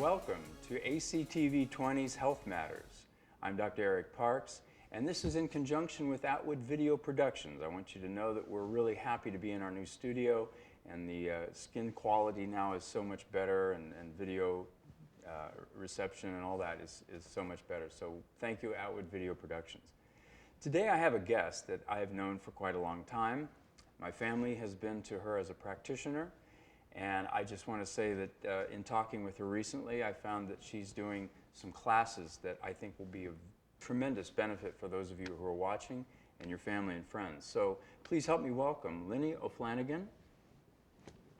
welcome to ACTV 20's Health Matters. I'm Dr. Erich Parks, and this is in conjunction with Atwood Video Productions. I want you to know that we're really happy to be in our new studio, and the skin quality now is so much better, and video reception and all that is so much better. So thank you, Atwood Video Productions. Today I have a guest that I have known for quite a long time. My family has been to her as a practitioner. And I just want to say that in talking with her recently, I found that she's doing some classes that I think will be of tremendous benefit for those of you who are watching and your family and friends. So please help me welcome Linnie O'Flanagan.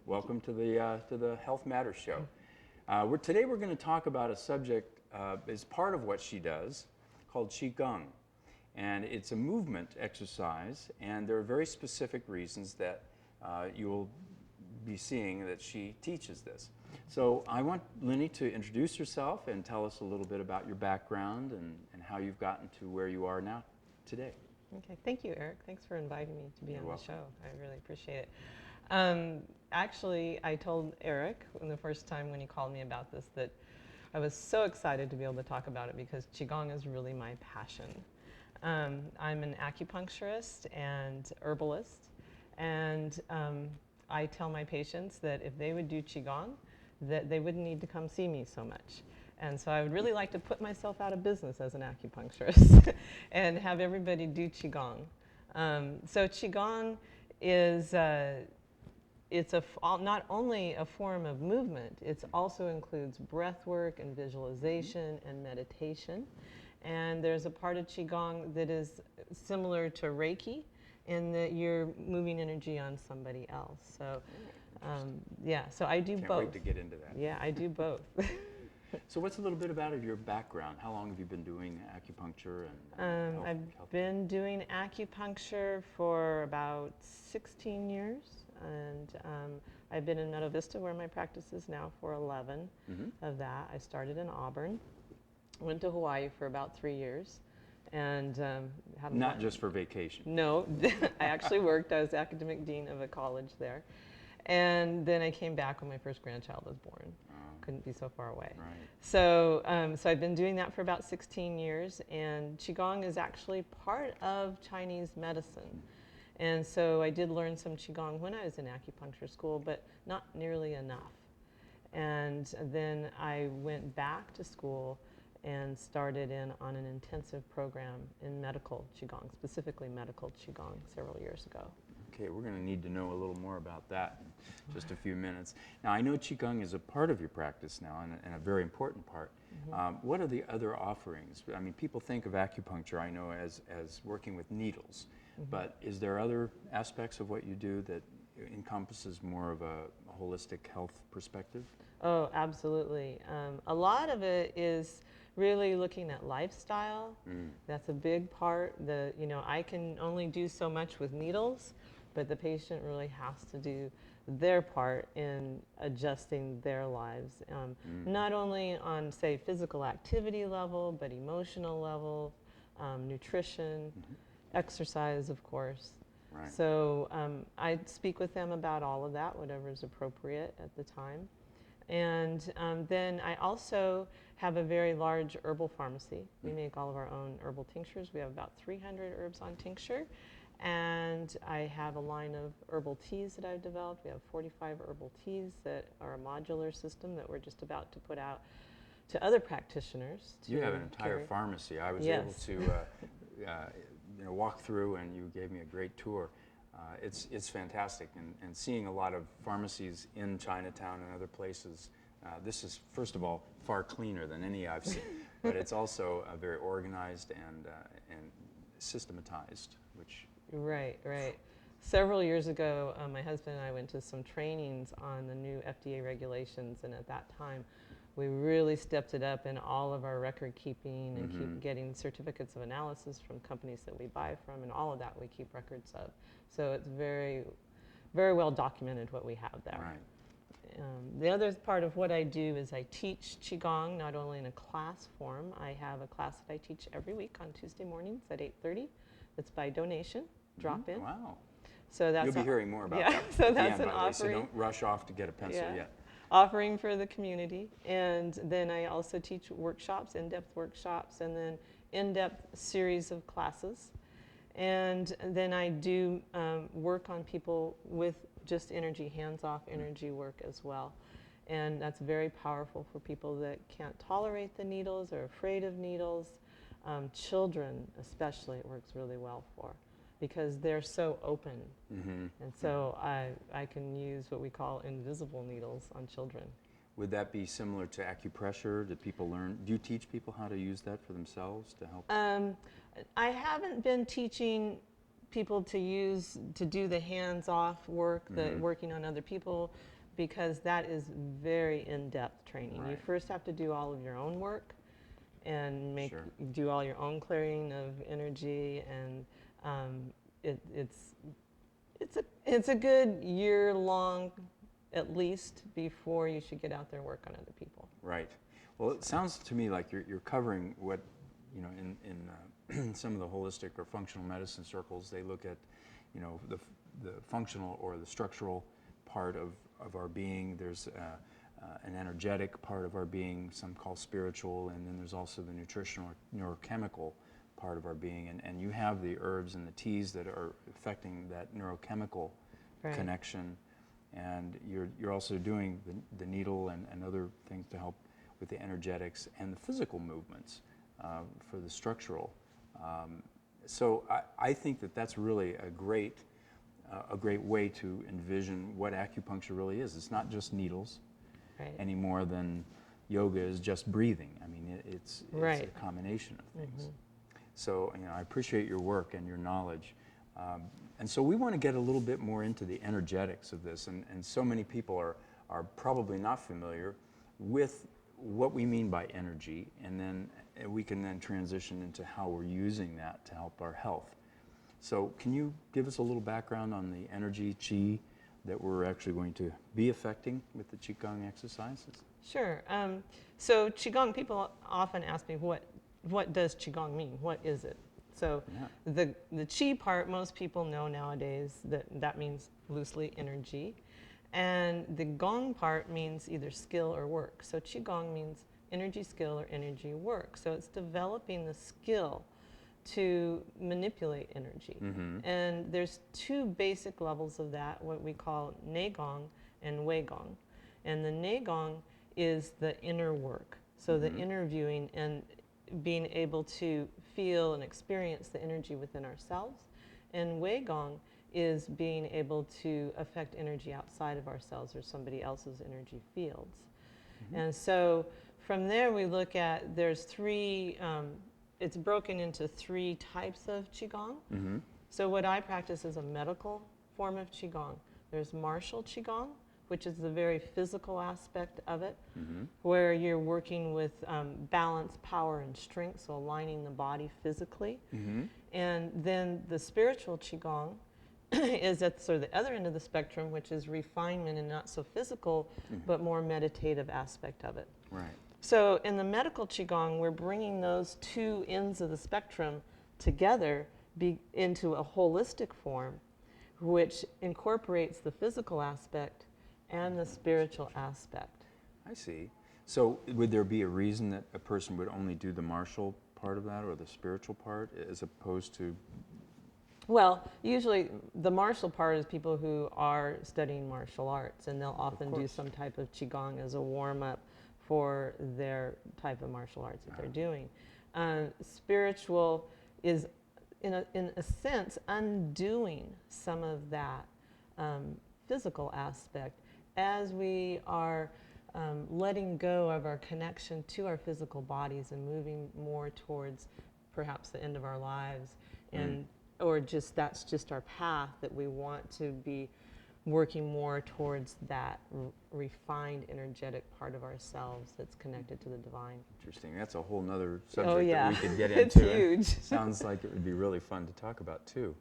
Welcome to the Health Matters Show. Today we're going to talk about a subject as part of what she does called Qigong. And it's a movement exercise, and there are very specific reasons that you will be seeing that she teaches this. So I want Linnie to introduce herself and tell us a little bit about your background and how you've gotten to where you are now today. Okay, thank you, Eric. Thanks for inviting me to be on the show. I really appreciate it. Actually, I told Eric the first time when he called me about this that I was so excited to be able to talk about it because Qigong is really my passion. I'm an acupuncturist and herbalist, and I tell my patients that if they would do Qigong, that they wouldn't need to come see me so much. And so I would really like to put myself out of business as an acupuncturist and have everybody do Qigong. So Qigong is not only a form of movement, it also includes breath work and visualization and meditation. And there's a part of Qigong that is similar to Reiki, in that you're moving energy on somebody else. So, yeah, so I do both. Can't wait to get into that. Yeah, I do both. So what's a little bit about your background? How long have you been doing acupuncture and I've been doing acupuncture for about 16 years, and I've been in Meadow Vista, where my practice is now, for 11 of that. I started in Auburn, went to Hawaii for about 3 years. And not just for vacation. No, I actually worked. I was academic dean of a college there. And then I came back when my first grandchild was born. Couldn't be so far away. Right. So I've been doing that for about 16 years, and Qigong is actually part of Chinese medicine. And so I did learn some Qigong when I was in acupuncture school, but not nearly enough. And then I went back to school and started on an intensive program in medical Qigong, specifically medical Qigong, several years ago. Okay, we're going to need to know a little more about that in just a few minutes. Now, I know Qigong is a part of your practice now, and a very important part. What are the other offerings? I mean, people think of acupuncture, I know, as working with needles, but is there other aspects of what you do that encompasses more of a holistic health perspective? Oh, absolutely. A lot of it is really looking at lifestyle. That's a big part. I can only do so much with needles, but the patient really has to do their part in adjusting their lives, not only on, say, physical activity level, but emotional level, nutrition, exercise, of course. Right. So I speak with them about all of that, whatever is appropriate at the time. And then I also have a very large herbal pharmacy. We make all of our own herbal tinctures. We have about 300 herbs on tincture. And I have a line of herbal teas that I've developed. We have 45 herbal teas that are a modular system that we're just about to put out to other practitioners. You have an entire pharmacy. I was able to walk through, and you gave me a great tour. It's fantastic, and seeing a lot of pharmacies in Chinatown and other places, this is, first of all, far cleaner than any I've seen, but it's also very organized and systematized, which... Right. Several years ago, my husband and I went to some trainings on the new FDA regulations, and at that time, we really stepped it up in all of our record keeping and keep getting certificates of analysis from companies that we buy from, and all of that we keep records of. So it's very, very well documented what we have there. Right. The other part of what I do is I teach Qigong, not only in a class form. I have a class that I teach every week on Tuesday mornings at 8:30. It's by donation, drop in. Wow. So that's You'll be hearing more about that so at the that's end, an by the way, so offering. don't rush off to get a pencil yet. offering for the community. And then I also teach workshops, in-depth workshops, and then in-depth series of classes. And then I do work on people with just energy, hands-off energy work as well. And that's very powerful for people that can't tolerate the needles or afraid of needles. Children especially it works really well for, because they're so open. Mm-hmm. And so I can use what we call invisible needles on children. Would that be similar to acupressure? Did people learn? Do you teach people how to use that for themselves to help? I haven't been teaching people to do the hands-off work, the working on other people, because that is very in-depth training. Right. You first have to do all of your own work and Sure. do all your own clearing of energy, and it's a good year-long at least before you should get out there and work on other people. Right. Well, it sounds to me like you're covering what, you know, in some of the holistic or functional medicine circles, they look at, you know, the functional or the structural part of our being. There's an energetic part of our being, some call spiritual, and then there's also the nutritional or neurochemical part of our being. And you have the herbs and the teas that are affecting that neurochemical Right. connection. And you're also doing the needle and other things to help with the energetics and the physical movements for the structural. So I think that that's really a great way to envision what acupuncture really is. It's not just needles Right. any more than yoga is just breathing. I mean, it's Right. a combination of things. So, you know, I appreciate your work and your knowledge. And so we want to get a little bit more into the energetics of this, and so many people are probably not familiar with what we mean by energy, and then we can then transition into how we're using that to help our health. So can you give us a little background on the energy qi that we're actually going to be affecting with the Qigong exercises? Sure. So Qigong, people often ask me, what does Qigong mean? What is it? So Yeah. the qi part, most people know nowadays that means loosely energy. And the gong part means either skill or work. So Qigong means energy, skill, or energy work. So it's developing the skill to manipulate energy. And there's two basic levels of that, what we call neigong and weigong. And the neigong is the inner work. So the inner viewing and being able to feel and experience the energy within ourselves. And weigong is being able to affect energy outside of ourselves or somebody else's energy fields. And so from there we look at, there's three, it's broken into three types of Qigong. So what I practice is a medical form of Qigong. There's martial Qigong, which is the very physical aspect of it, where you're working with balance, power, and strength, so aligning the body physically. And then the spiritual Qigong is at sort of the other end of the spectrum, which is refinement and not so physical, but more meditative aspect of it. Right. So in the medical Qigong, we're bringing those two ends of the spectrum together into a holistic form, which incorporates the physical aspect and the spiritual aspect. I see. So would there be a reason that a person would only do the martial part of that or the spiritual part as opposed to? Well, usually the martial part is people who are studying martial arts, and they'll often do some type of Qigong as a warm-up for their type of martial arts that they're doing. Spiritual is, in a sense, undoing some of that physical aspect as we are letting go of our connection to our physical bodies and moving more towards perhaps the end of our lives, and or just that's just our path, that we want to be working more towards that refined energetic part of ourselves that's connected to the divine. Interesting. That's a whole nother subject that we could get It's into. huge. Sounds like it would be really fun to talk about too.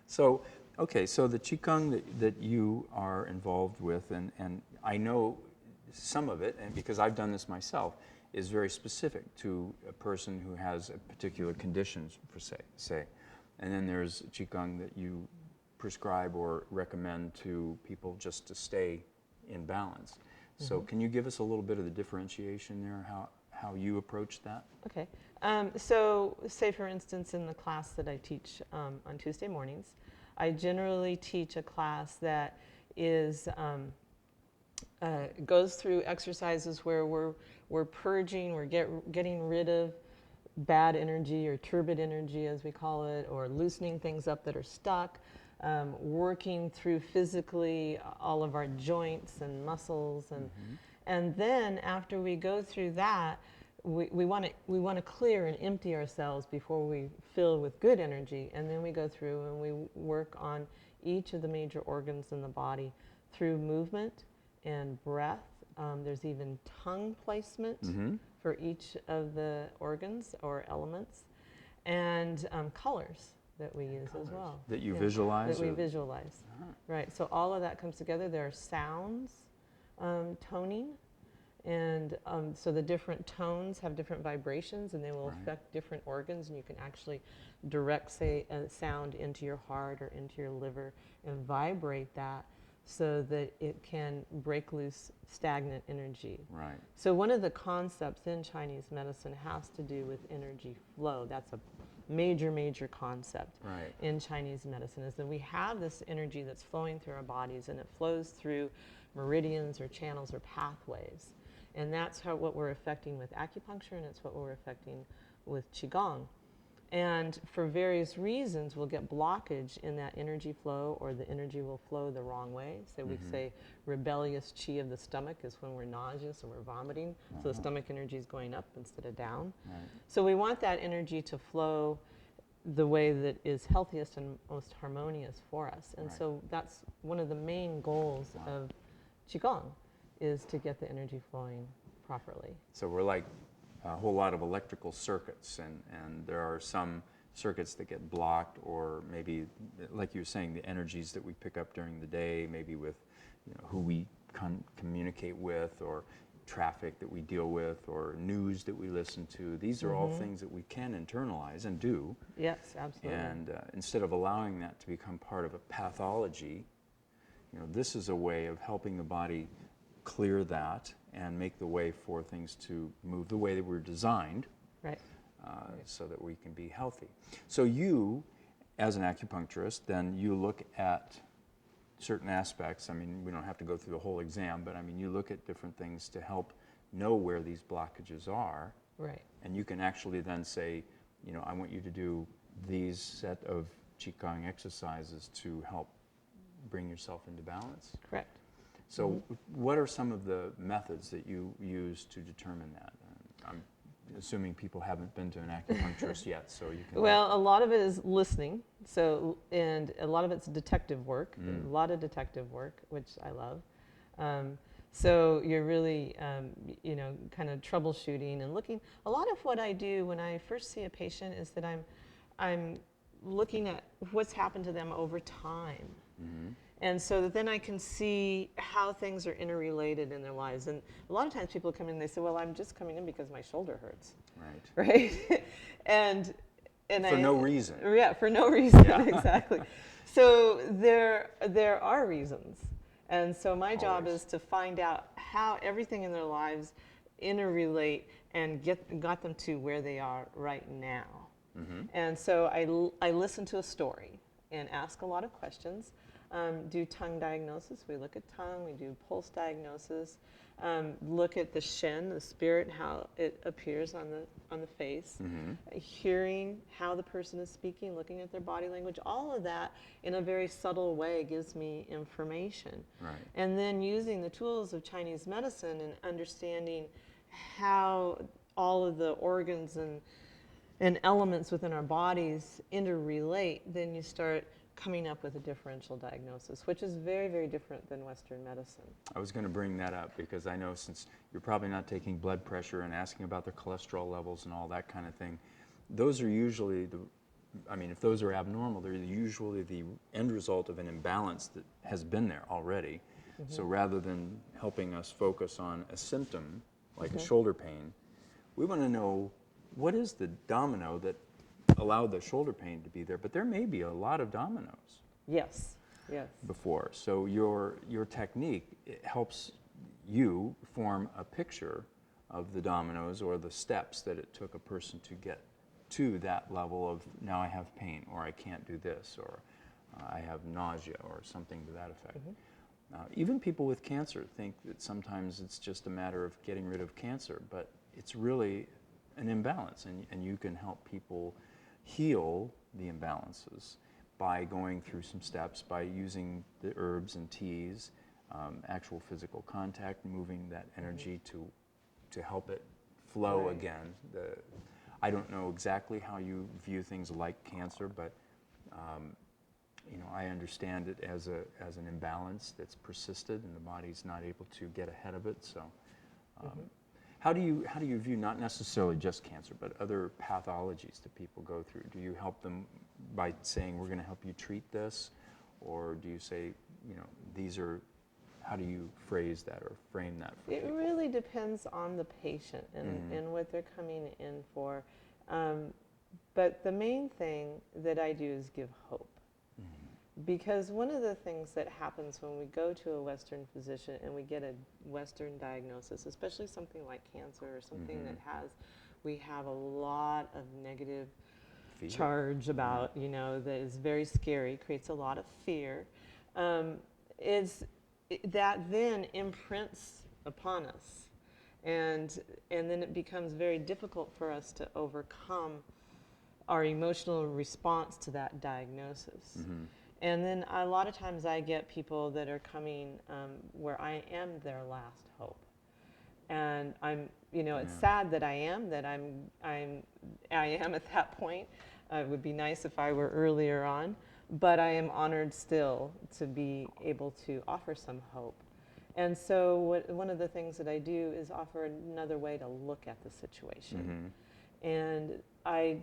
So, okay, so the Qigong that you are involved with, and I know some of it, and because I've done this myself, is very specific to a person who has a particular conditions, per se. And then there's Qigong that you prescribe or recommend to people just to stay in balance. So can you give us a little bit of the differentiation there, how you approach that? Okay. So say, for instance, in the class that I teach on Tuesday mornings, I generally teach a class that is goes through exercises where we're purging, we're getting rid of bad energy or turbid energy, as we call it, or loosening things up that are stuck, working through physically all of our joints and muscles, and then after we go through that, we want to clear and empty ourselves before we fill with good energy, and then we go through and we work on each of the major organs in the body through movement and breath. There's even tongue placement for each of the organs or elements, and colors that we use as well. That you visualize? That we visualize. Right. So all of that comes together. There are sounds, toning, and so the different tones have different vibrations, and they will affect different organs, and you can actually direct, say, a sound into your heart or into your liver and vibrate that so that it can break loose stagnant energy. Right. So one of the concepts in Chinese medicine has to do with energy flow. That's a major, major concept in Chinese medicine, is that we have this energy that's flowing through our bodies, and it flows through meridians or channels or pathways. And that's what we're affecting with acupuncture, and it's what we're affecting with Qigong. And for various reasons, we'll get blockage in that energy flow, or the energy will flow the wrong way. So we say rebellious qi of the stomach is when we're nauseous or we're vomiting. So the stomach energy is going up instead of down. So we want that energy to flow the way that is healthiest and most harmonious for us. And so that's one of the main goals of Qigong, is to get the energy flowing properly. So we're like a whole lot of electrical circuits, and there are some circuits that get blocked, or maybe, like you were saying, the energies that we pick up during the day, maybe with who we communicate with, or traffic that we deal with, or news that we listen to. These are all things that we can internalize and do. Yes, absolutely. And instead of allowing that to become part of a pathology, this is a way of helping the body clear that and make the way for things to move the way that we're designed, so that we can be healthy. So you, as an acupuncturist, then you look at certain aspects. I mean, we don't have to go through the whole exam, but I mean, you look at different things to help know where these blockages are. Right. And you can actually then say, I want you to do these set of Qigong exercises to help bring yourself into balance. Correct. So what are some of the methods that you use to determine that? I'm assuming people haven't been to an acupuncturist yet, so you can... Well, a lot of it is listening, and a lot of it's detective work, a lot of detective work, which I love. So you're really, kind of troubleshooting and looking. A lot of what I do when I first see a patient is that I'm looking at what's happened to them over time. And so that then I can see how things are interrelated in their lives. And a lot of times people come in and they say, well, I'm just coming in because my shoulder hurts. Right? and for no reason. Yeah, for no reason, exactly. So there are reasons. And so my job is to find out how everything in their lives interrelate and got them to where they are right now. And so I listen to a story and ask a lot of questions. Do tongue diagnosis. We look at tongue. We do pulse diagnosis. Look at the shen, the spirit, how it appears on the face. Hearing how the person is speaking, looking at their body language. All of that in a very subtle way gives me information. And then using the tools of Chinese medicine and understanding how all of the organs and elements within our bodies interrelate, then you start coming up with a differential diagnosis, which is very, very different than Western medicine. I was going to bring that up because I know, since you're probably not taking blood pressure and asking about their cholesterol levels and all that kind of thing, those are usually if those are abnormal, they're usually the end result of an imbalance that has been there already. So rather than helping us focus on a symptom, like a shoulder pain, we want to know what is the domino that allowed the shoulder pain to be there, but there may be a lot of dominoes. Yes. Before. So your technique, it helps you form a picture of the dominoes or the steps that it took a person to get to that level of, now I have pain, or I can't do this, or I have nausea, or something to that effect. Even people with cancer think that sometimes it's just a matter of getting rid of cancer, but it's really an imbalance, and you can help people heal the imbalances by going through some steps, by using the herbs and teas, actual physical contact, moving that energy to help it flow again. I don't know exactly how you view things like cancer, but you know, I understand it as an imbalance that's persisted, and the body's not able to get ahead of it. So, how do you view not necessarily just cancer, but other pathologies that people go through? Do you help them by saying, we're going to help you treat this, or do you say, you know, these are? How do you phrase that or frame that for people? It really depends on the patient and what they're coming in for. But the main thing that I do is give hope. Because one of the things that happens when we go to a Western physician and we get a Western diagnosis, especially something like cancer or something that we have a lot of negative charge about, you know, that is very scary, creates a lot of fear, that then imprints upon us. And then it becomes very difficult for us to overcome our emotional response to that diagnosis. And then a lot of times I get people that are coming where I am their last hope. And I'm, you know, it's sad that I am at that point. It would be nice if I were earlier on, but I am honored still to be able to offer some hope. And so one of the things that I do is offer another way to look at the situation. And I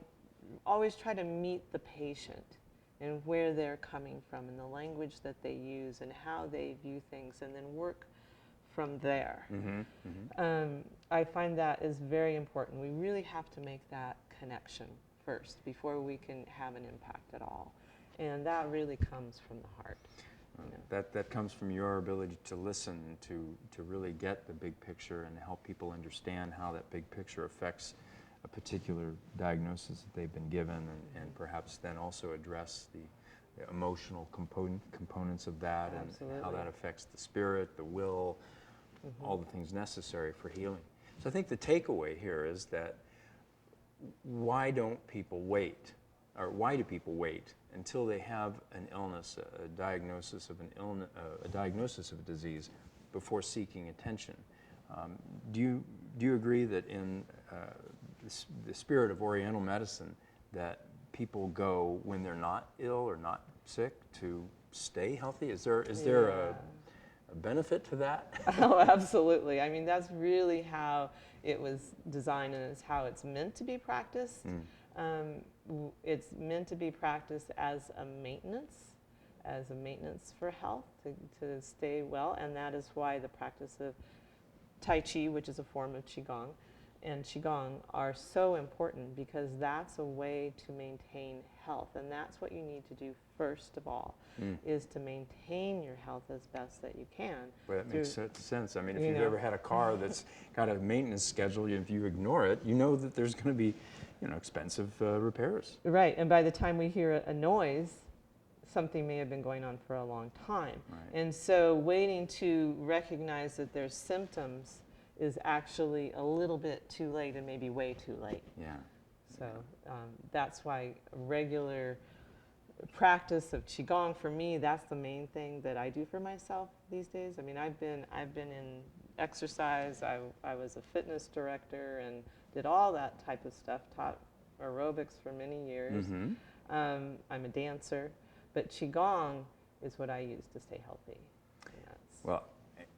always try to meet the patient and where they're coming from and the language that they use and how they view things, and then work from there. I find that is very important. We really have to make that connection first before we can have an impact at all. And that really comes from the heart. You know. That comes from your ability to listen, to really get the big picture and help people understand how that big picture affects a particular diagnosis that they've been given, and perhaps then also address the emotional components of that, and how that affects the spirit, the will, all the things necessary for healing. So I think the takeaway here is that why don't people wait, or why do people wait until they have an illness, a diagnosis of an illness, a diagnosis of a disease, before seeking attention? Do you agree that in the spirit of Oriental medicine, that people go when they're not ill or not sick to stay healthy? Is there a benefit to that? Oh, absolutely. I mean, that's really how it was designed, and it's how it's meant to be practiced. It's meant to be practiced as a maintenance for health, to stay well, and that is why the practice of Tai Chi, which is a form of Qigong, and Qigong are so important, because that's a way to maintain health, and that's what you need to do first of all, is to maintain your health as best that you can. Well, that makes sense. I mean, if you've ever had a car that's got a maintenance schedule, if you ignore it, you know that there's going to be, you know, expensive repairs. Right, and by the time we hear a noise, something may have been going on for a long time. And so waiting to recognize that there's symptoms is actually a little bit too late, and maybe way too late. So that's why regular practice of Qigong, for me, that's the main thing that I do for myself these days. I mean, I've been in exercise. I was a fitness director and did all that type of stuff, taught aerobics for many years. I'm a dancer, but Qigong is what I use to stay healthy. Well,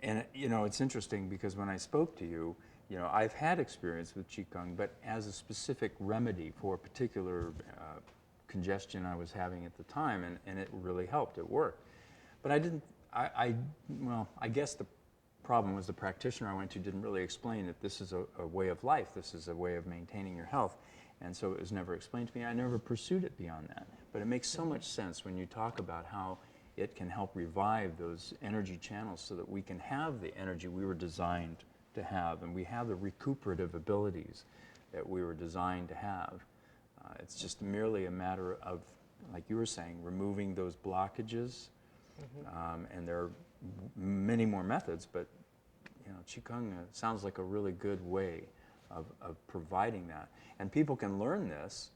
and you know, it's interesting, because when I spoke to you, you know, I've had experience with Qigong, but as a specific remedy for a particular congestion I was having at the time, and it really helped. It worked. But well, I guess the problem was the practitioner I went to didn't really explain that this is a way of life, this is a way of maintaining your health, and so it was never explained to me. I never pursued it beyond that. But it makes so much sense when you talk about how it can help revive those energy channels so that we can have the energy we were designed to have, and we have the recuperative abilities that we were designed to have. It's just merely a matter of, like you were saying, removing those blockages. And there are many more methods, but Qigong sounds like a really good way of providing that. And people can learn this.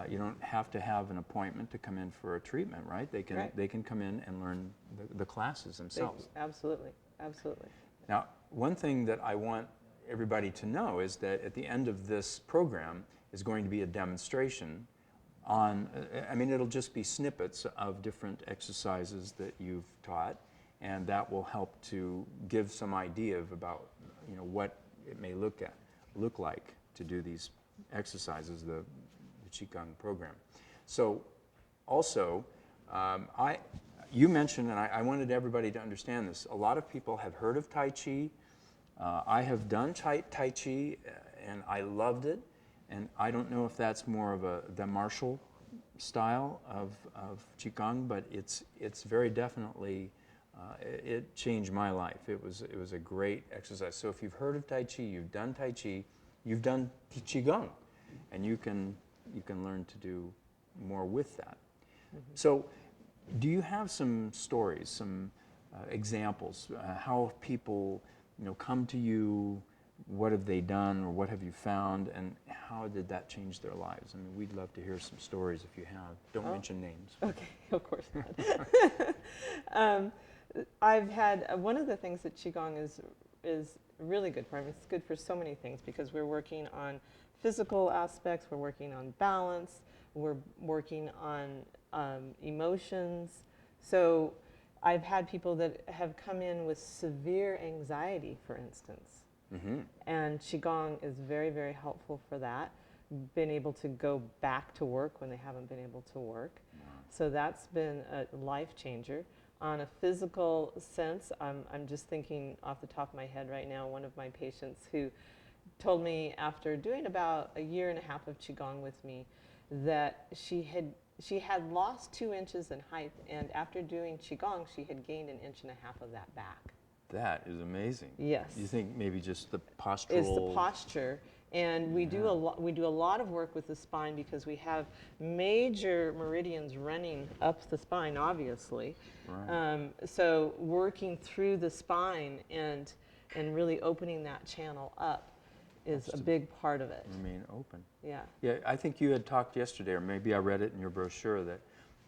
You don't have to have an appointment to come in for a treatment, right? They can come in and learn the classes themselves. Absolutely, absolutely. Now, one thing that I want everybody to know is that at the end of this program is going to be a demonstration on, it'll just be snippets of different exercises that you've taught, and that will help to give some idea of about, what it may look like to do these exercises, the Qigong program. So, also, you mentioned, and I wanted everybody to understand this, a lot of people have heard of Tai Chi. I have done Tai Chi, and I loved it. And I don't know if that's more of the martial style of Qigong, but it's very definitely, it changed my life. It was a great exercise. So if you've heard of Tai Chi, you've done Tai Chi, you've done Qigong, and you can learn to do more with that. So do you have some stories, some examples, how people come to you? What have they done, or what have you found, and how did that change their lives? We'd love to hear some stories if you have. Don't mention names. Okay, of course not. I've had, one of the things that Qigong is really good for. It's good for so many things because we're working on physical aspects, we're working on balance, we're working on emotions. So I've had people that have come in with severe anxiety, for instance. And Qigong is very, very helpful for that. Been able to go back to work when they haven't been able to work. So that's been a life changer. On a physical sense, I'm just thinking off the top of my head right now, one of my patients who told me after doing about 1.5 years of Qigong with me that she had lost 2 inches in height, and after doing Qigong, she had gained 1.5 inches of that back. That is amazing. Yes. You think maybe just the postural... Is the posture. And we do a lot of work with the spine because we have major meridians running up the spine, obviously. Right. So working through the spine and really opening that channel up is a big part of it. Remain open. Yeah. Yeah, I think you had talked yesterday, or maybe I read it in your brochure, that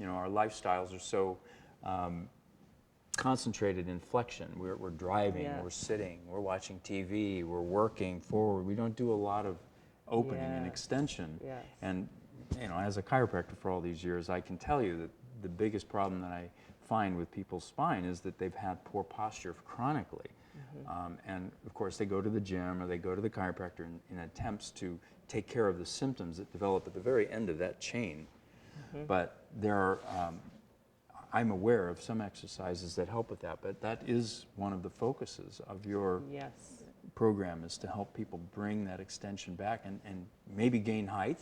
our lifestyles are so concentrated in flexion. We're driving, we're sitting, we're watching TV, we're working forward. We don't do a lot of opening and extension. Yes. And as a chiropractor for all these years, I can tell you that the biggest problem that I find with people's spine is that they've had poor posture chronically. And of course they go to the gym or they go to the chiropractor in attempts to take care of the symptoms that develop at the very end of that chain. But there are I'm aware of some exercises that help with that, but that is one of the focuses of your program, is to help people bring that extension back and maybe gain height,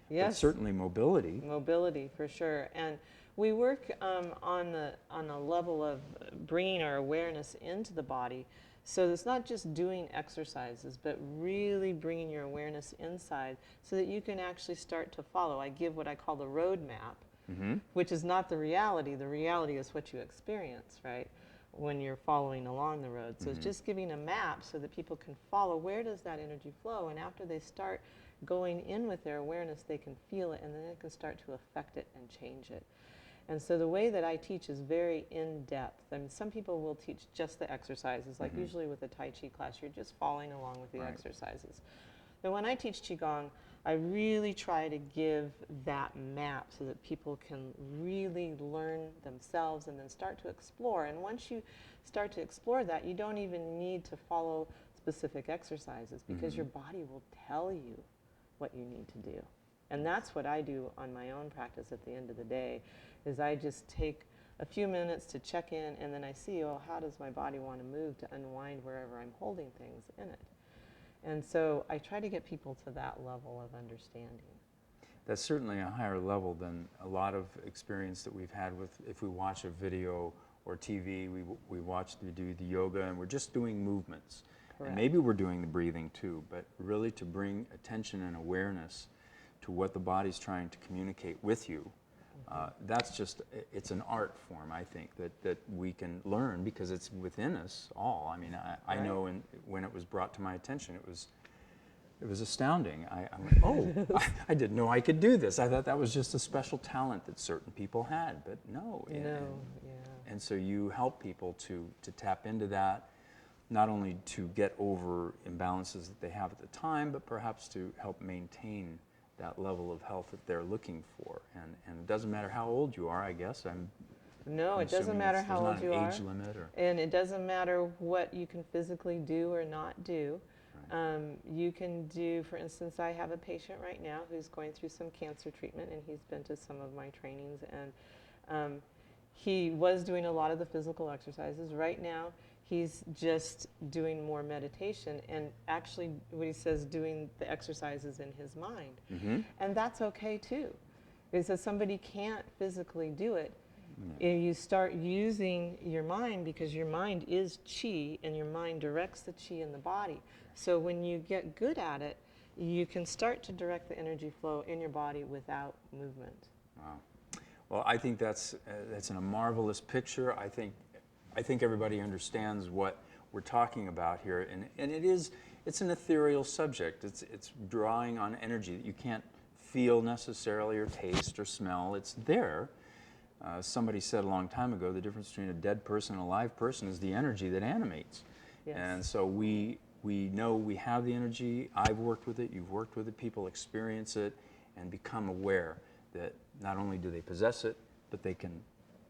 but certainly mobility. Mobility, for sure. And we work on a level of bringing our awareness into the body. So it's not just doing exercises, but really bringing your awareness inside so that you can actually start to follow. I give what I call the roadmap. Which is not the reality. The reality is what you experience, right, when you're following along the road. So it's just giving a map so that people can follow where does that energy flow, and after they start going in with their awareness, they can feel it, and then they can start to affect it and change it. And so the way that I teach is very in-depth. I mean, some people will teach just the exercises, like usually with a Tai Chi class, you're just following along with the exercises. But when I teach Qigong, I really try to give that map so that people can really learn themselves and then start to explore. And once you start to explore that, you don't even need to follow specific exercises because your body will tell you what you need to do. And that's what I do on my own practice at the end of the day, is I just take a few minutes to check in, and then I see, oh, how does my body want to move to unwind wherever I'm holding things in it. And so I try to get people to that level of understanding. that's certainly a higher level than a lot of experience that we've had with, if we watch a video or TV, we do the yoga and we're just doing movements. Correct. And maybe we're doing the breathing too, but really to bring attention and awareness to what the body's trying to communicate with you. That's just, it's an art form, I think, that we can learn because it's within us all. I mean, I know when it was brought to my attention, it was astounding. I went, oh, I didn't know I could do this. I thought that was just a special talent that certain people had, but no. And so you help people to tap into that, not only to get over imbalances that they have at the time, but perhaps to help maintain that level of health that they're looking for. And it doesn't matter how old you are, I guess. No, it doesn't matter how old you are. There's not an age limit. And it doesn't matter what you can physically do or not do. Right. You can do, for instance, I have a patient right now who's going through some cancer treatment, and he's been to some of my trainings, and he was doing a lot of the physical exercises. Right now, he's just doing more meditation, and actually, what he says, doing the exercises in his mind. Mm-hmm. And that's okay too. Because somebody can't physically do it. If you start using your mind, because your mind is chi, and your mind directs the chi in the body. So when you get good at it, you can start to direct the energy flow in your body without movement. Wow. Well, I think that's a marvelous picture. I think everybody understands what we're talking about here, and it's an ethereal subject. It's drawing on energy that you can't feel necessarily or taste or smell. It's there. Somebody said a long time ago, the difference between a dead person and a live person is the energy that animates. Yes. And so we know we have the energy. I've worked with it, you've worked with it, people experience it and become aware that not only do they possess it, but they can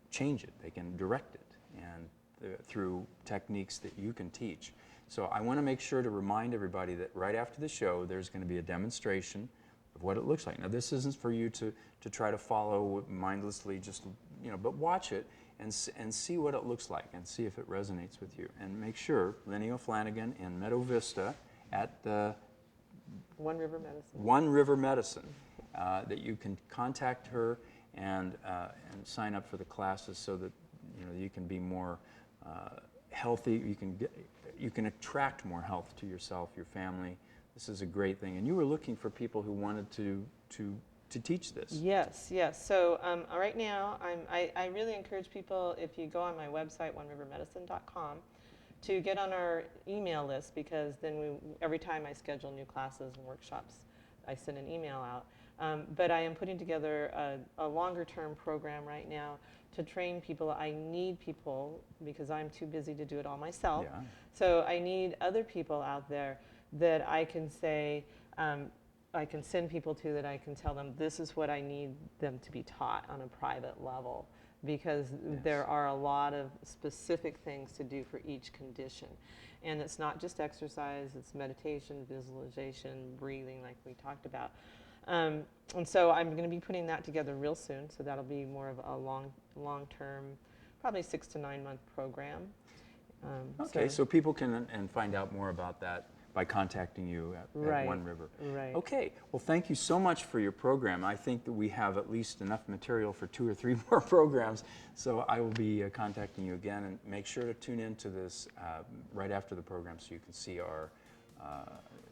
change it, they can direct it, and through techniques that you can teach. So I want to make sure to remind everybody that right after the show, there's going to be a demonstration of what it looks like. Now, this isn't for you to try to follow mindlessly, just, but watch it and see what it looks like and see if it resonates with you. And make sure, Linnie O'Flanagan in Meadow Vista at the One River Medicine. One River Medicine, that you can contact her and sign up for the classes so that you can be more healthy. You can attract more health to yourself, your family. This is a great thing. And you were looking for people who wanted to teach this. Yes. So right now, I really encourage people, if you go on my website, onerivermedicine.com, to get on our email list, because then every time I schedule new classes and workshops, I send an email out. But I am putting together a longer-term program right now to train people. I need people, because I'm too busy to do it all myself. Yeah. So I need other people out there that I can say, I can send people to, that I can tell them this is what I need them to be taught on a private level, because there are a lot of specific things to do for each condition. And it's not just exercise, it's meditation, visualization, breathing, like we talked about. And so I'm going to be putting that together real soon, so that'll be more of a long-term, probably 6 to 9 month program. Okay, so people can find out more about that by contacting you at One River. Right. Okay, well, thank you so much for your program. I think that we have at least enough material for 2 or 3 more programs, so I will be contacting you again, and make sure to tune into this right after the program so you can see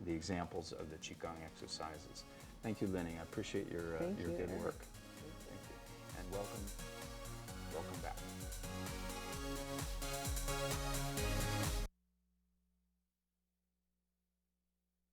the examples of the Qigong exercises. Thank you, Linnie. I appreciate your good work.